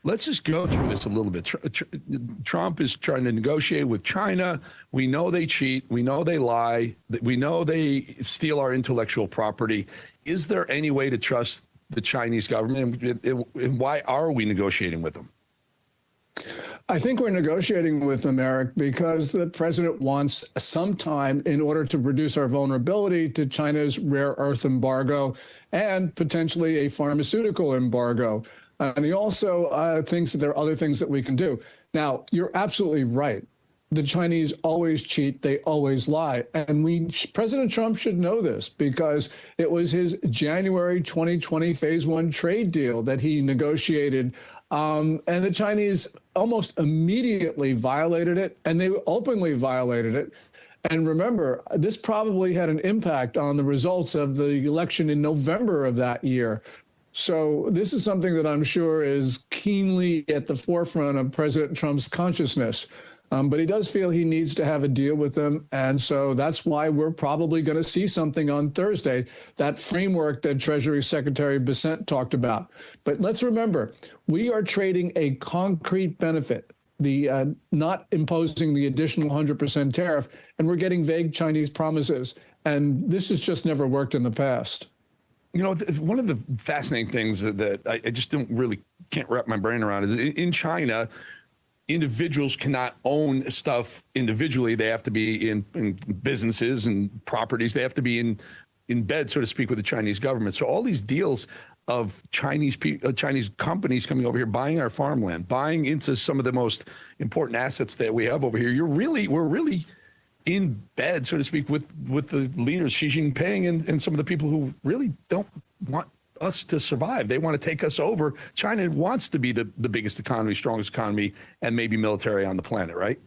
let's just go through this a little bit. Trump is trying to negotiate with China. We know they cheat. We know they lie. We know they steal our intellectual property. Is there any way to trust the Chinese government? And why are we negotiating with them? I think we're negotiating with them, Eric, because the president wants some time in order to reduce our vulnerability to China's rare earth embargo and potentially a pharmaceutical embargo. And he also thinks that there are other things that we can do. Now, you're absolutely right. The Chinese always cheat. They always lie. And President Trump should know this because it was his January 2020 phase one trade deal that he negotiated. And the Chinese almost immediately violated it, and they openly violated it. And remember, this probably had an impact on the results of the election in November of that year. So this is something that I'm sure is keenly at the forefront of President Trump's consciousness. But he does feel he needs to have a deal with them. And so that's why we're probably going to see something on Thursday, that framework that Treasury Secretary Bessent talked about. But let's remember, we are trading a concrete benefit, the not imposing the additional 100% tariff, and we're getting vague Chinese promises. And this has just never worked in the past. You know, one of the fascinating things that I just can't wrap my brain around is in China, individuals cannot own stuff individually. They have to be in businesses and properties. They have to be in bed, so to speak, with the Chinese government. So all these deals of Chinese companies coming over here, buying our farmland, buying into some of the most important assets that we have over here. We're really in bed, so to speak, with the leaders, Xi Jinping and some of the people who really don't want us to survive. They want to take us over. China wants to be the biggest economy, strongest economy, and maybe military on the planet, right?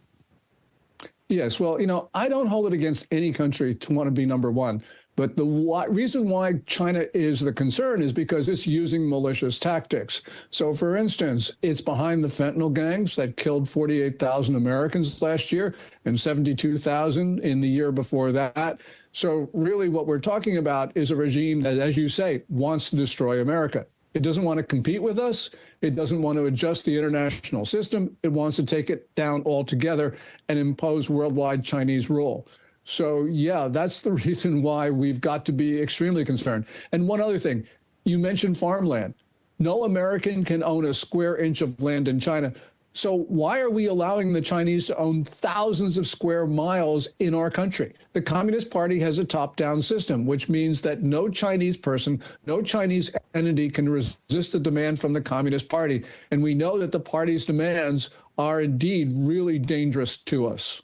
Yes. Well, you know, I don't hold it against any country to want to be number one. But the reason why China is the concern is because it's using malicious tactics. So, for instance, it's behind the fentanyl gangs that killed 48,000 Americans last year and 72,000 in the year before that. So really what we're talking about is a regime that, as you say, wants to destroy America. It doesn't want to compete with us. It doesn't want to adjust the international system. It wants to take it down altogether and impose worldwide Chinese rule. So, yeah, that's the reason why we've got to be extremely concerned. And one other thing, you mentioned farmland. No American can own a square inch of land in China. So why are we allowing the Chinese to own thousands of square miles in our country? The Communist Party has a top-down system, which means that no Chinese person, no Chinese entity can resist the demand from the Communist Party. And we know that the party's demands are indeed really dangerous to us.